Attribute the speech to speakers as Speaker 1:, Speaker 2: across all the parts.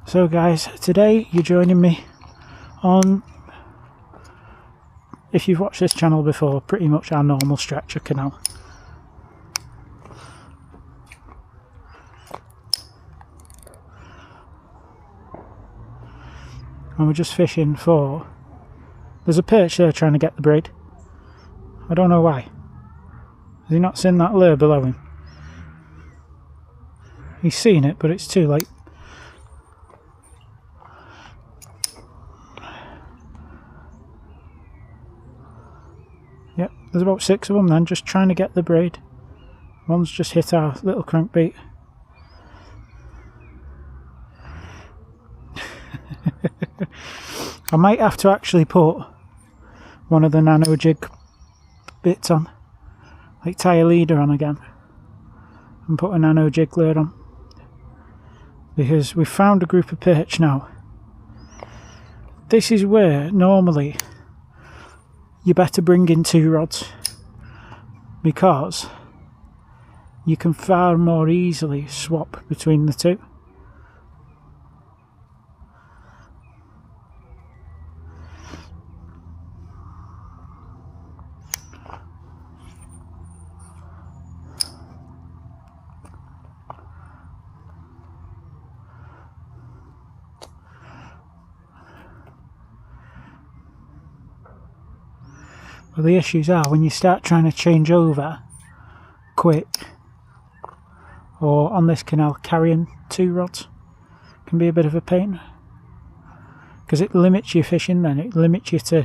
Speaker 1: So guys, today you're joining me on, if you've watched this channel before, pretty much our normal stretcher canal. And we're just fishing for, there's a perch there trying to get the braid. I don't know why. Has he not seen that lure below him? He's seen it, but it's too late. Yep, there's about 6 of them then, just trying to get the braid. One's just hit our little crankbait. I might have to actually put one of the Nano jig bits on, like tie a leader on again and put a Nano jig lure on, because we've found a group of perch now. This is where normally you better bring in 2 rods, because you can far more easily swap between the 2. Well, the issues are when you start trying to change over quick, or on this canal carrying 2 rods can be a bit of a pain, because it limits your fishing then, it limits you to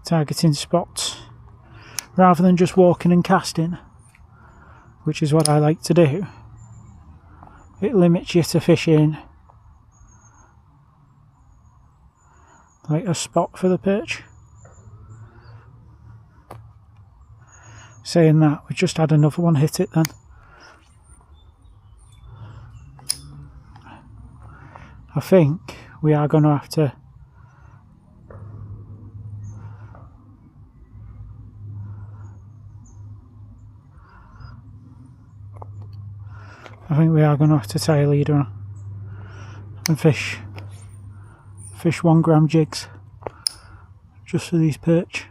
Speaker 1: targeting spots rather than just walking and casting, which is what I like to do. It limits you to fishing like a spot for the perch. Saying that, we just had another one hit it then. I think we are going to have to tie a leader on and fish 1 gram jigs just for these perch.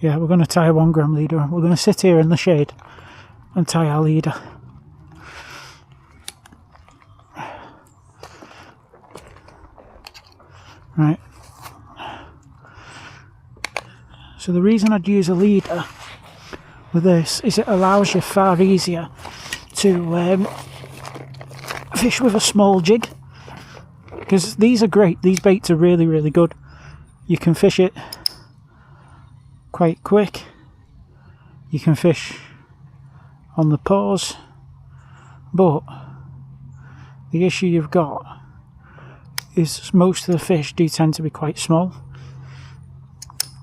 Speaker 1: Yeah, we're going to tie a 1 gram leader on. We're going to sit here in the shade and tie our leader. Right. So the reason I'd use a leader with this is it allows you far easier to fish with a small jig. Because these are great. These baits are really, really good. You can fish it quite quick. You can fish on the pause, but the issue you've got is most of the fish do tend to be quite small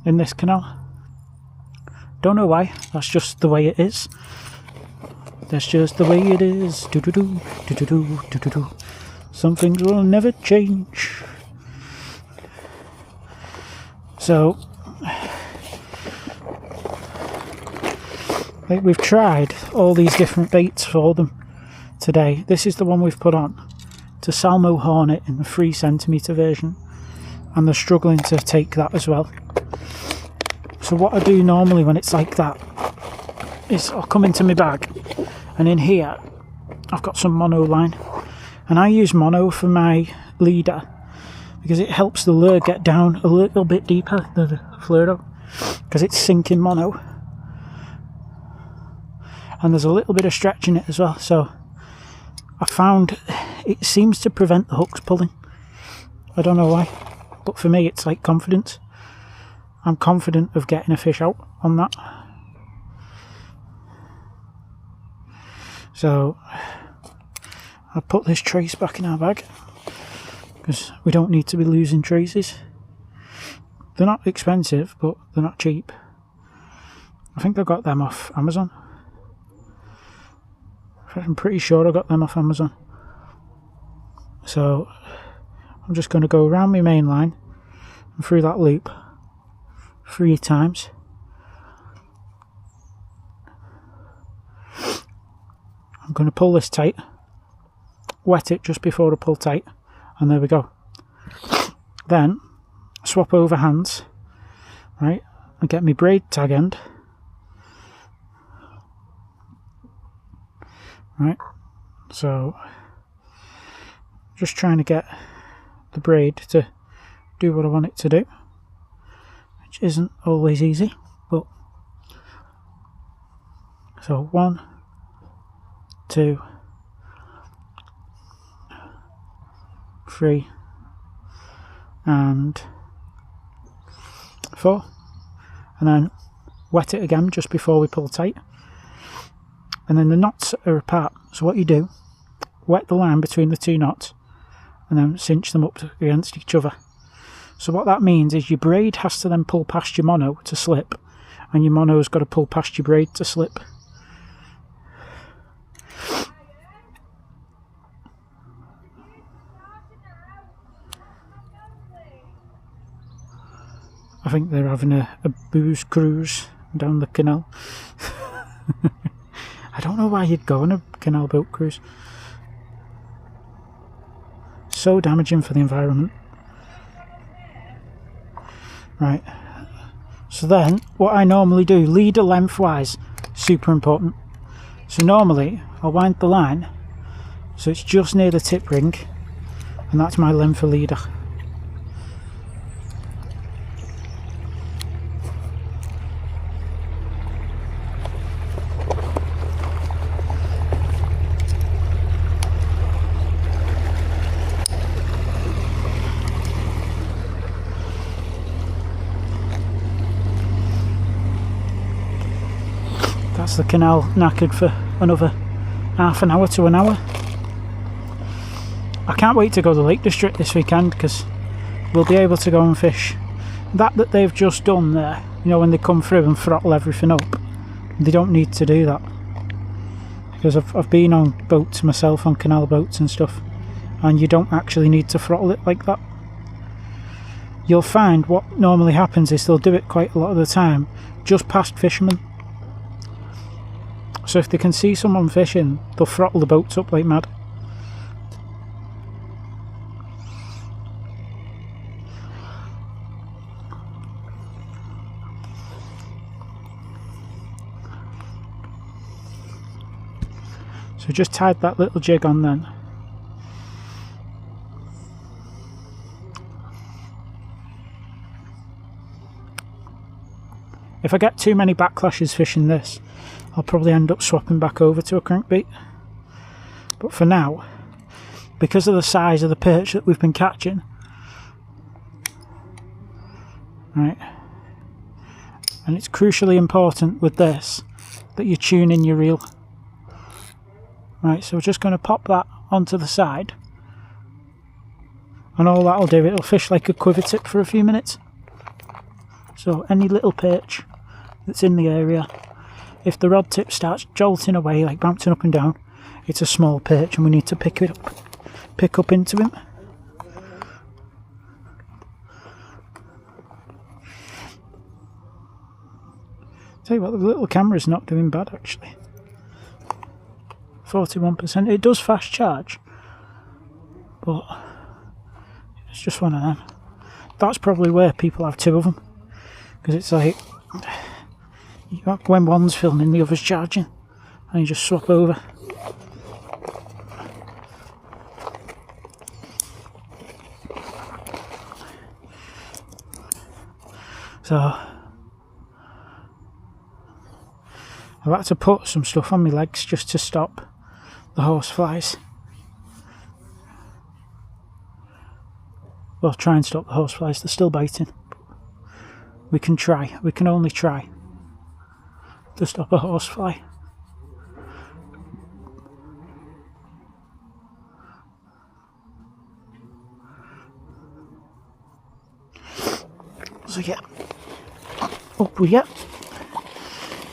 Speaker 1: in this canal. Don't know why, that's just the way it is. That's just the way it is. Do-do-do, do-do-do, do-do-do. Some things will never change. So we've tried all these different baits for them today. This is the one we've put on. It's a Salmo Hornet in the 3cm version, and they're struggling to take that as well. So what I do normally when it's like that is I'll come into my bag, and in here I've got some mono line, and I use mono for my leader because it helps the lure get down a little bit deeper than the fluoro, because it's sinking mono. And there's a little bit of stretch in it as well, so I found it seems to prevent the hooks pulling. I don't know why, but for me it's like confidence. I'm confident of getting a fish out on that. So I put this trace back in our bag, because we don't need to be losing traces. They're not expensive, but they're not cheap. I think I got them off Amazon. I'm pretty sure I got them off Amazon. So I'm just going to go around my main line and through that loop 3 times, I'm going to pull this tight, wet it just before I pull tight, and there we go. Then swap over hands, right, and get my braid tag end, right. So just trying to get the braid to do what I want it to do, which isn't always easy, but so 1, 2, 3 and 4, and then wet it again just before we pull tight. And then the knots are apart, so what you do, wet the line between the 2 knots and then cinch them up against each other. So what that means is your braid has to then pull past your mono to slip, and your mono's got to pull past your braid to slip. I think they're having a booze cruise down the canal. I don't know why you'd go on a canal boat cruise. So damaging for the environment. Right. So then, what I normally do, leader lengthwise, super important. So normally, I'll wind the line so it's just near the tip ring, and that's my length for leader. That's the canal knackered for another half an hour to an hour. I can't wait to go to the Lake District this weekend because we'll be able to go and fish. That they've just done there, you know, when they come through and throttle everything up, they don't need to do that. Because I've been on boats myself, on canal boats and stuff, and you don't actually need to throttle it like that. You'll find what normally happens is they'll do it quite a lot of the time just past fishermen. So if they can see someone fishing, they'll throttle the boats up like mad. So just tied that little jig on then. If I get too many backlashes fishing this, I'll probably end up swapping back over to a crankbait. But for now, because of the size of the perch that we've been catching, right, and it's crucially important with this that you tune in your reel. Right, so we're just going to pop that onto the side, and all that'll do, it'll fish like a quiver tip for a few minutes. So any little perch that's in the area, if the rod tip starts jolting away, like bouncing up and down, it's a small perch and we need to pick up into him. Tell you what, the little camera's not doing bad actually. 41%. It does fast charge, but it's just one of them. That's probably where people have 2 of them, because it's like when one's filming, the other's charging, and you just swap over. So I've had to put some stuff on my legs just to stop the horseflies. Well, try and stop the horseflies, they're still biting. We can try, we can only try to stop a horsefly. So yeah, up we get.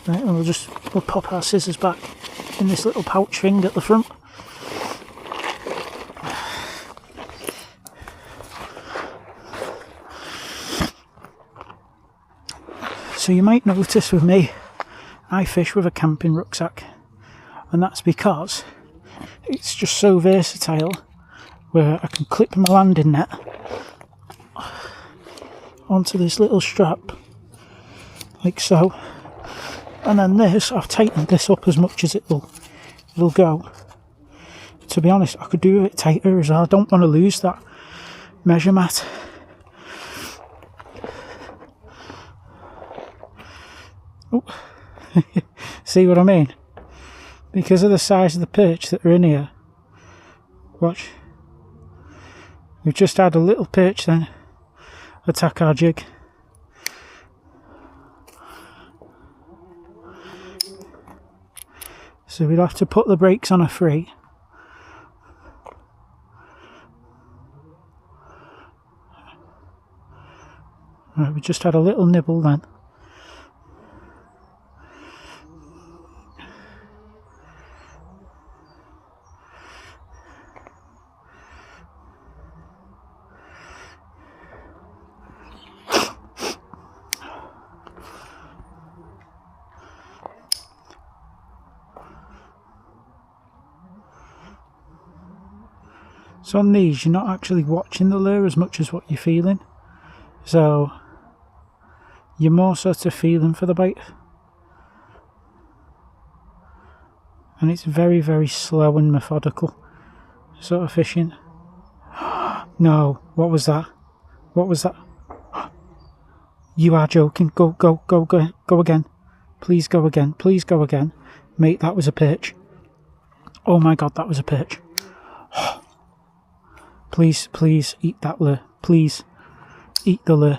Speaker 1: Right, and we'll pop our scissors back in this little pouch thing at the front. So you might notice with me, I fish with a camping rucksack. and that's because it's just so versatile, where I can clip my landing net onto this little strap, like so, and then this, I've tightened this up as much as it'll go. To be honest, I could do it tighter as well. I don't want to lose that measure mat. Oh. See what I mean? Because of the size of the perch that are in here. Watch. We've just had a little perch then attack our jig. So we'll have to put the brakes on a free. Right, we just had a little nibble then. So on these, you're not actually watching the lure as much as what you're feeling. So you're more sort of feeling for the bite. And it's very, very slow and methodical sort of fishing. No, what was that? What was that? You are joking. Go again. Please go again. Please go again. Mate, that was a perch. Oh my god, that was a perch. Please, please eat that lure. Please eat the lure.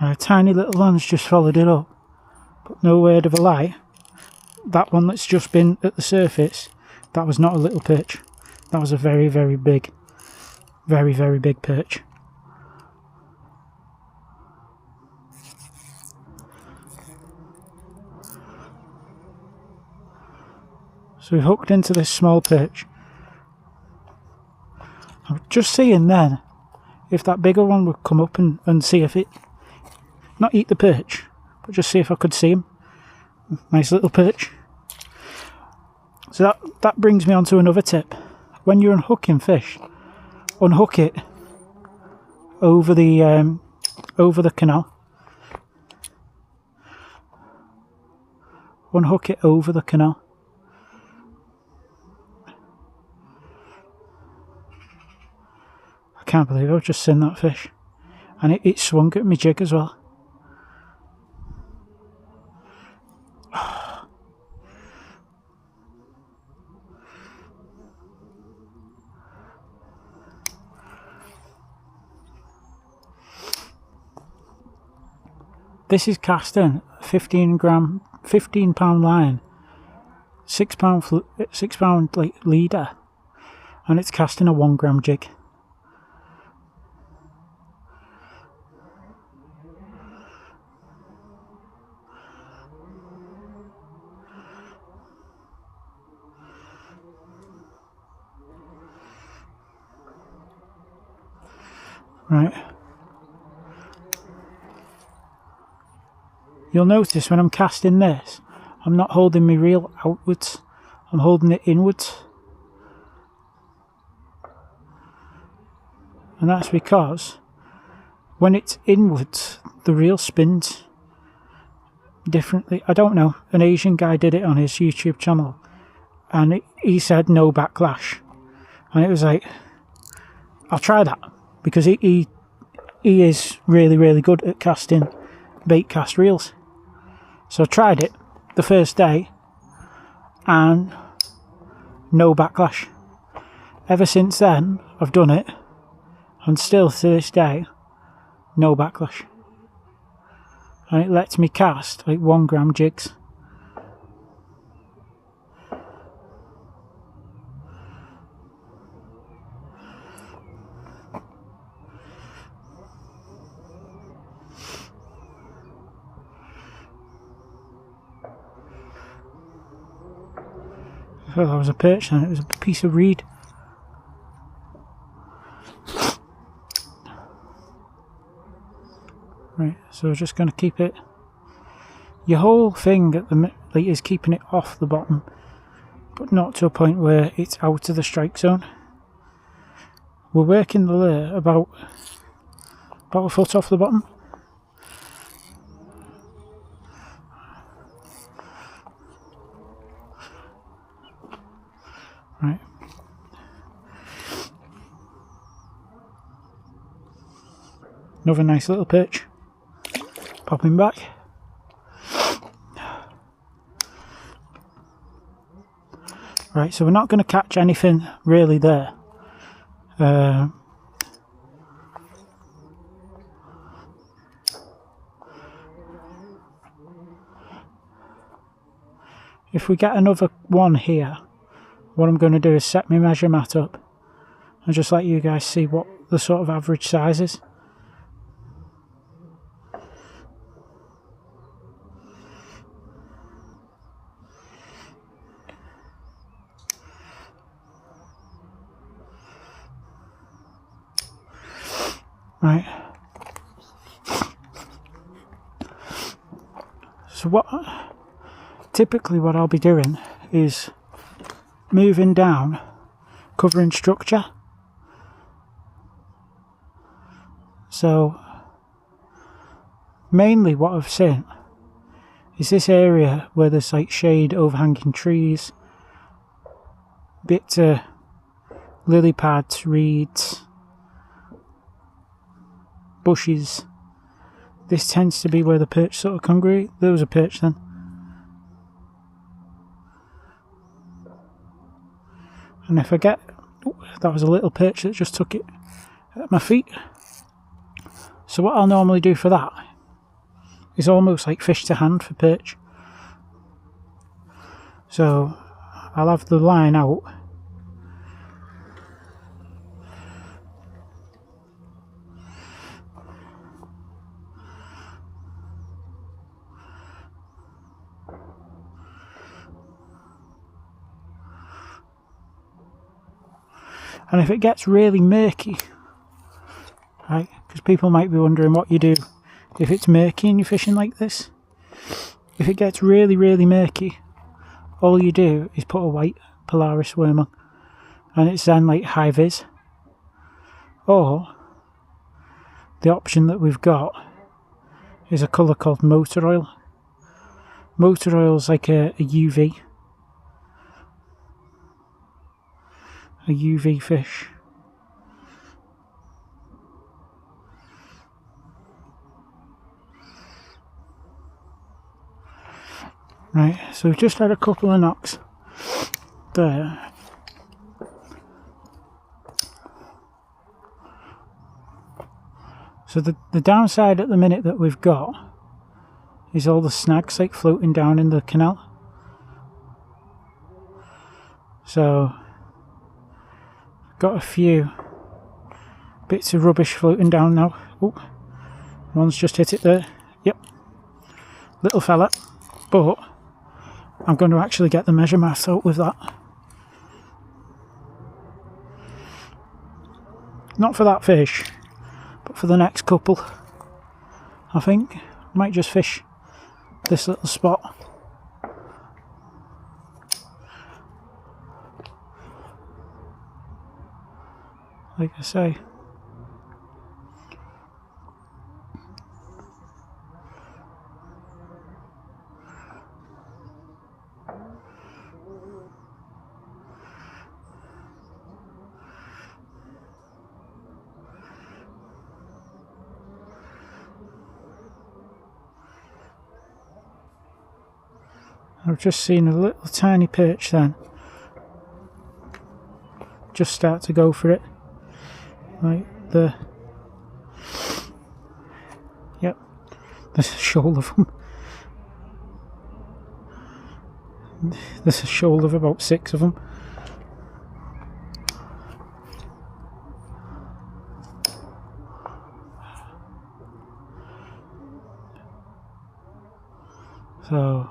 Speaker 1: A tiny little one's just followed it up, but no word of a lie, that one that's just been at the surface, that was not a little perch. That was a very, very big perch. So we hooked into this small perch. I'm just seeing then if that bigger one would come up and see if it, not eat the perch, but just see if I could see him. Nice little perch. So that brings me on to another tip. When you're unhooking fish, unhook it over the canal. Unhook it over the canal. I can't believe I've just seen that fish. And it swung at my jig as well. This is casting 15 pound line, 6 pound like leader, and it's casting a 1 gram jig. Right. You'll notice when I'm casting this, I'm not holding my reel outwards, I'm holding it inwards. And that's because when it's inwards, the reel spins differently. I don't know, an Asian guy did it on his YouTube channel and he said no backlash. And it was like, I'll try that, because he is really, really good at casting bait cast reels. So I tried it the first day and no backlash. Ever since then, I've done it and still to this day, no backlash. And it lets me cast like 1 gram jigs. I thought that was a perch then, it was a piece of reed. Right, so we're just going to keep it. Your whole thing at the like is keeping it off the bottom, but not to a point where it's out of the strike zone. We're working the lure about a foot off the bottom. Right. Another nice little perch. Popping back. Right, so we're not going to catch anything really there. If we get another one here, what I'm going to do is set my measure mat up and just let you guys see what the sort of average size is. Right. So typically what I'll be doing is moving down, covering structure. So mainly what I've seen is this area where there's like shade, overhanging trees, bits of lily pads, reeds, bushes. This tends to be where the perch sort of congregate. There was a perch then. And if I get, that was a little perch that just took it at my feet. So what I'll normally do for that is almost like fish to hand for perch. So I'll have the line out. And if it gets really murky, right, because people might be wondering what you do if it's murky and you're fishing like this. If it gets really, really murky, all you do is put a white Polaris worm on, and it's then like high vis. Or the option that we've got is a colour called motor oil. Motor oil is like a UV. A UV fish. Right, so we've just had a couple of knocks there. So the downside at the minute that we've got is all the snags like floating down in the canal. So got a few bits of rubbish floating down now. Oh, one's just hit it there. Yep, little fella. But I'm going to actually get the measure mat out with that. Not for that fish, but for the next couple. I think I might just fish this little spot. Like I say. I've just seen a little tiny perch then. Just start to go for it. Right there. Yep. There's a shoal of them. There's a shoal of about 6 of them. So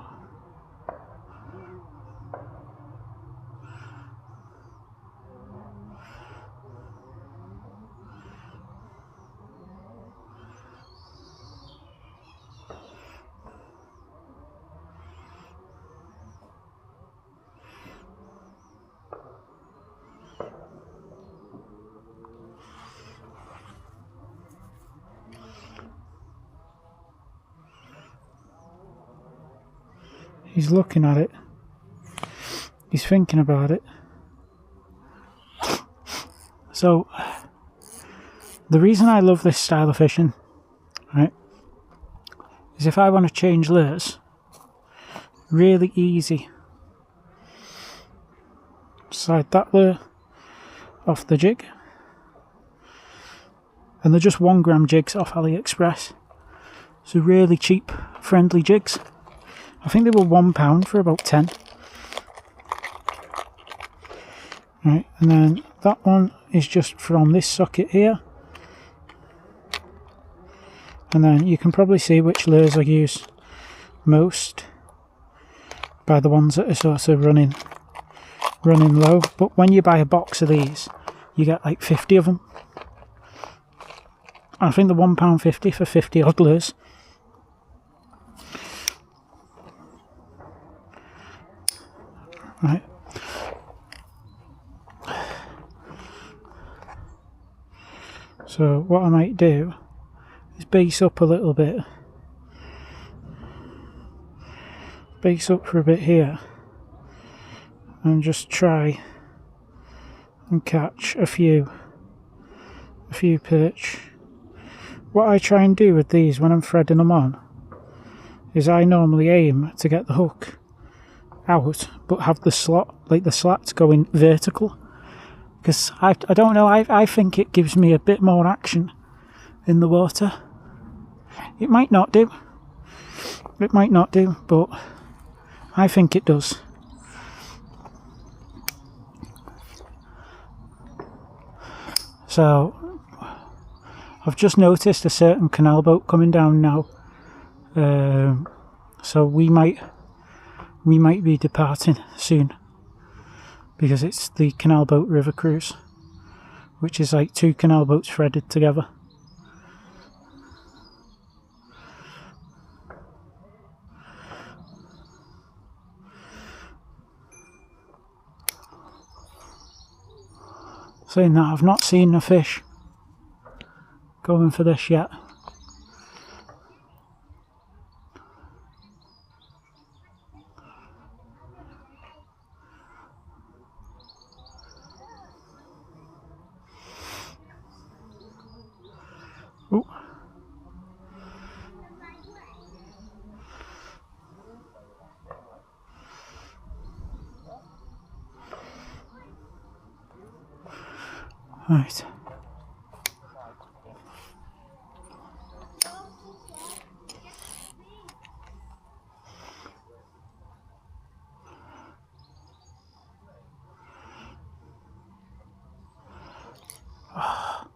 Speaker 1: He's looking at it. He's thinking about it. So, the reason I love this style of fishing, right, is if I want to change lures, really easy. Slide that lure off the jig. And they're just 1 gram jigs off AliExpress. So really cheap, friendly jigs. I think they were £1 for about 10. Right, and then that one is just from this socket here. And then you can probably see which lures I use most by the ones that are sort of running low. But when you buy a box of these, you get like 50 of them. I think they're £1.50 for 50 odd lures. Right. So what I might do is base up a little bit. Base up for a bit here. And just try and catch a few perch. What I try and do with these when I'm threading them on is I normally aim to get the hook out but have the slot, like the slats going vertical, because I don't know, I think it gives me a bit more action in the water. It might not do, but I think it does. So I've just noticed a certain canal boat coming down now, so we might be departing soon, because it's the canal boat river cruise, which is like 2 canal boats threaded together. Saying that, I've not seen a fish going for this yet. Ooh. Right. Oh,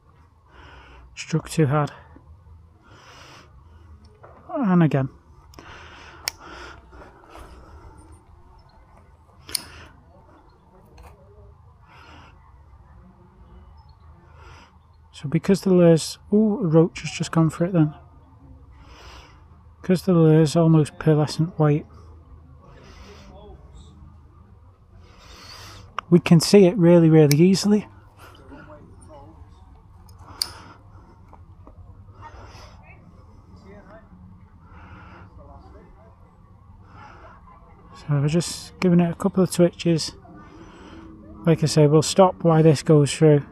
Speaker 1: struck too hard. And again. So because the lure's... Ooh, a roach has just gone for it then. Because the lure's almost pearlescent white, we can see it really, really easily. So we're just giving it a couple of twitches. Like I say, we'll stop while this goes through.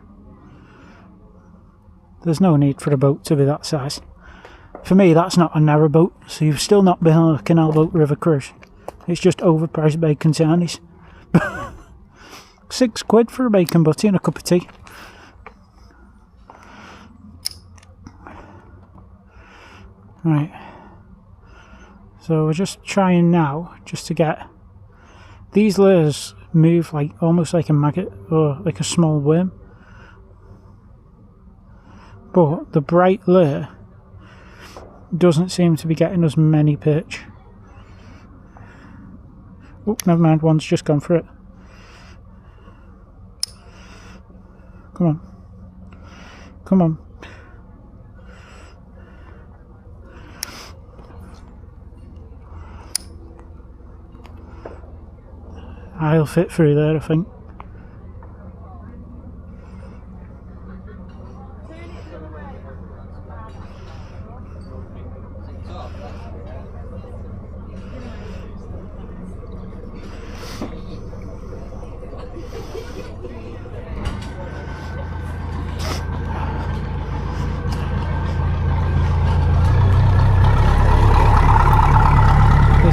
Speaker 1: There's no need for a boat to be that size. For me, that's not a narrow boat, so you've still not been on a canal boat river cruise. It's just overpriced bacon sarnies. £6 for a bacon butty and a cup of tea. Right. So we're just trying now, just to get... These lures move like almost like a maggot or like a small worm. But the bright lure doesn't seem to be getting us many perch. Oh, never mind, one's just gone for it. Come on. Come on. I'll fit through there, I think.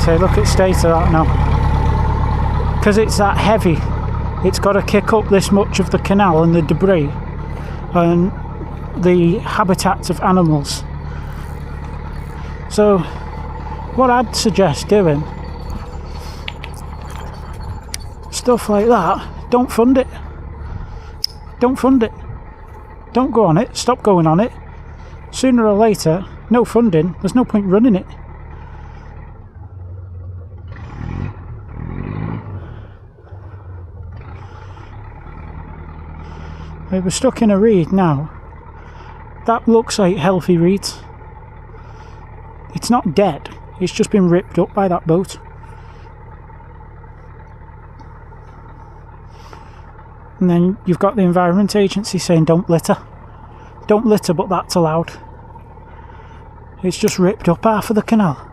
Speaker 1: say, look at the state of that now. Because it's that heavy, it's got to kick up this much of the canal and the debris and the habitats of animals. So what I'd suggest doing, stuff like that, don't fund it. Don't fund it. Don't go on it. Stop going on it. Sooner or later, no funding, there's no point running it. We're stuck in a reed now. That looks like healthy reeds. It's not dead, it's just been ripped up by that boat. And then you've got the Environment Agency saying don't litter. Don't litter, but that's allowed. It's just ripped up half of the canal.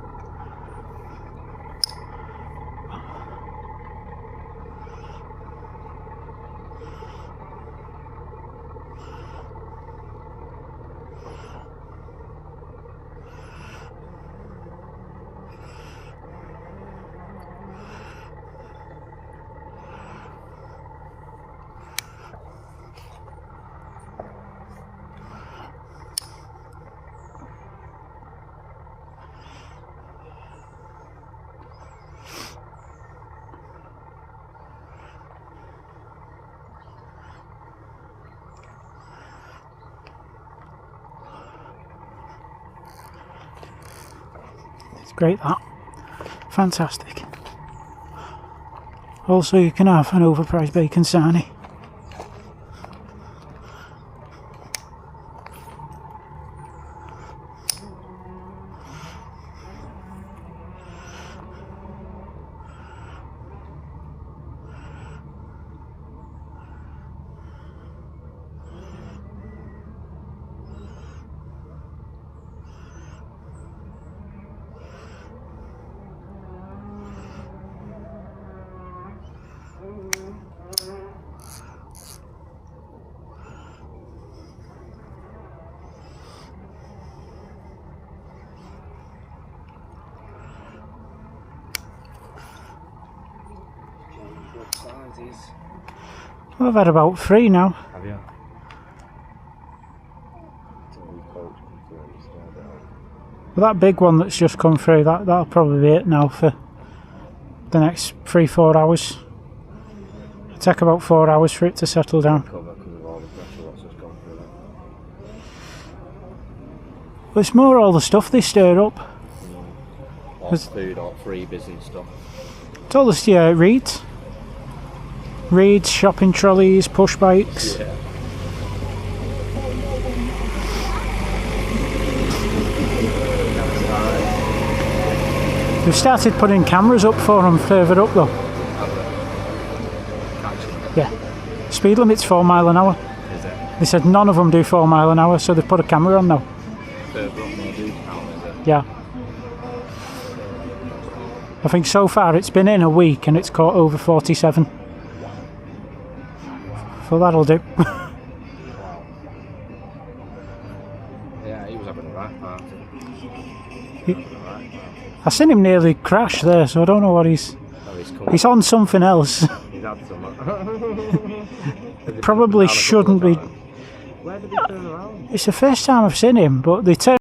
Speaker 1: Great, that. Fantastic. Also, you can have an overpriced bacon sarnie. Well, I've had about 3 now.
Speaker 2: Have you?
Speaker 1: Well, that big one that's just come through, that'll probably be it now for the next 3-4 hours. It'll take about 4 hours for it to settle down. Well, it's more all the stuff they stir up.
Speaker 2: Or food or freebies and stuff.
Speaker 1: It's all this reeds. Reeds, shopping trolleys, push bikes.
Speaker 2: Yeah.
Speaker 1: We've started putting cameras up for them further up though. Yeah. Speed limit's 4 mile an hour.
Speaker 2: Is it?
Speaker 1: They said none of them do 4 mile an hour, so they've put a camera on now.
Speaker 2: Further up they do count, is it?
Speaker 1: Yeah. I think so far it's been in a week and it's caught over 47. So that'll do.
Speaker 2: Yeah, he was having a right party.
Speaker 1: I seen him nearly crash there, so I don't know what he's on something else.
Speaker 2: He's had some.
Speaker 1: Probably shouldn't be.
Speaker 2: Where did he turn around?
Speaker 1: It's the first time I've seen him, but they turn